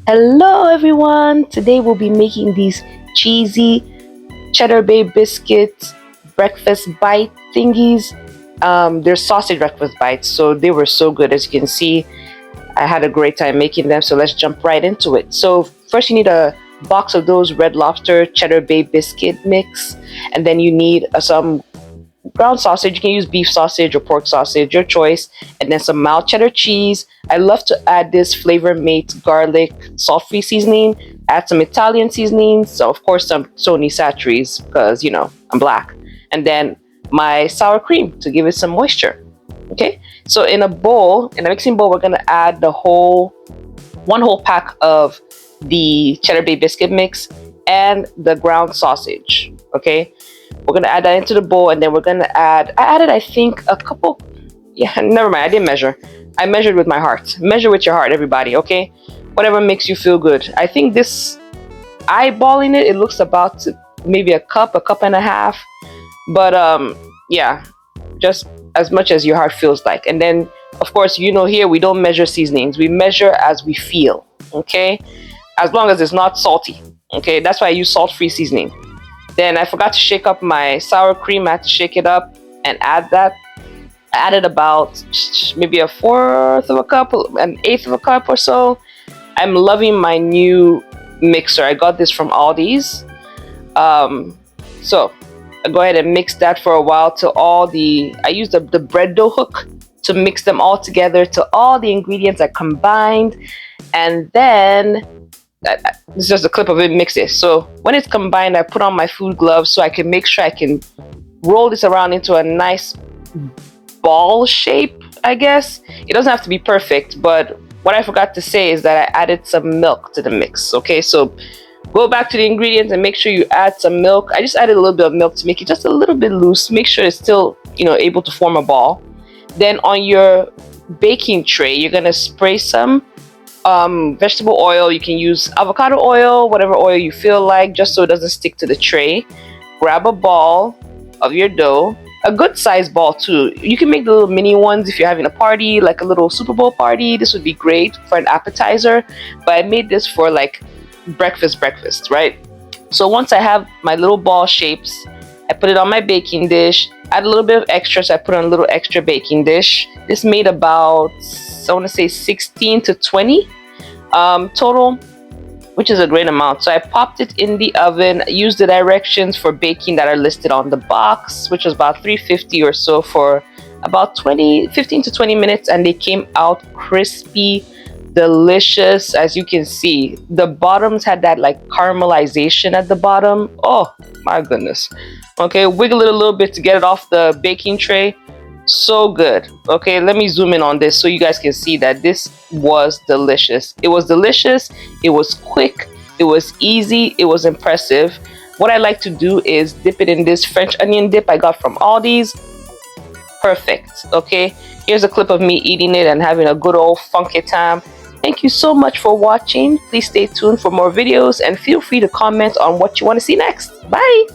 Hello everyone! Today we'll be making these cheesy Cheddar Bay Biscuit breakfast bite thingies. They're sausage breakfast bites, so they were so good. As you can see, I had a great time making them, so let's jump right into it. So first you need a box of those Red Lobster Cheddar Bay Biscuit mix, and then you need some ground sausage. You can use beef sausage or pork sausage, your choice, and then some mild cheddar cheese. I love to add this Flavor Mate garlic salt-free seasoning, add some Italian seasonings, so of course some Sony Satcheries because I'm black, and then my sour cream to give it some moisture. Okay, so in a mixing bowl, we're gonna add one whole pack of the Cheddar Bay biscuit mix and the ground sausage. Okay, we're gonna add that into the bowl, and then we're gonna I added, I think, a couple. Yeah, never mind. I didn't measure. I measured with my heart. Measure with your heart, everybody. Okay, whatever makes you feel good. I think this, eyeballing it, it looks about maybe a cup and a half. But yeah, just as much as your heart feels like. And then, of course, here we don't measure seasonings. We measure as we feel. Okay, as long as it's not salty. Okay, that's why I use salt-free seasoning. Then I forgot to shake up my sour cream. I had to shake it up and add that. I added about maybe a fourth of a cup, an eighth of a cup or so. I'm loving my new mixer. I got this from Aldi's. So I go ahead and mix that for a while till I use the bread dough hook to mix them all together till all the ingredients are combined. And then this is just a clip of it, mix it. So when it's combined, I put on my food gloves so I can make sure I can roll this around into a nice ball shape, I guess. It doesn't have to be perfect, but what I forgot to say is that I added some milk to the mix. Okay, so go back to the ingredients and make sure you add some milk. I just added a little bit of milk to make it just a little bit loose. Make sure it's still, able to form a ball. Then on your baking tray, you're gonna spray some vegetable oil. You can use avocado oil, whatever oil you feel like, just so it doesn't stick to the tray. Grab a ball of your dough, a good size ball too. You can make the little mini ones if you're having a party, like a little Super Bowl party. This would be great for an appetizer, but I made this for like breakfast, right? So once I have my little ball shapes, I put it on my baking dish, add a little bit of extra, so I put on a little extra baking dish. This made about, I want to say 16 to 20 total, which is a great amount. So I popped it in the oven, used the directions for baking that are listed on the box, which was about 350 or so for about 15 to 20 minutes, and they came out crispy, delicious. As you can see, the bottoms had that like caramelization at the bottom. Oh my goodness. Okay, wiggle it a little bit to get it off the baking tray. So good. Okay, let me zoom in on this so you guys can see that this was delicious. It was delicious, it was quick, it was easy, it was impressive. What I like to do is dip it in this French onion dip I got from Aldi's. Perfect. Okay, here's a clip of me eating it and having a good old funky time. Thank you so much for watching. Please stay tuned for more videos and feel free to comment on what you want to see next. Bye.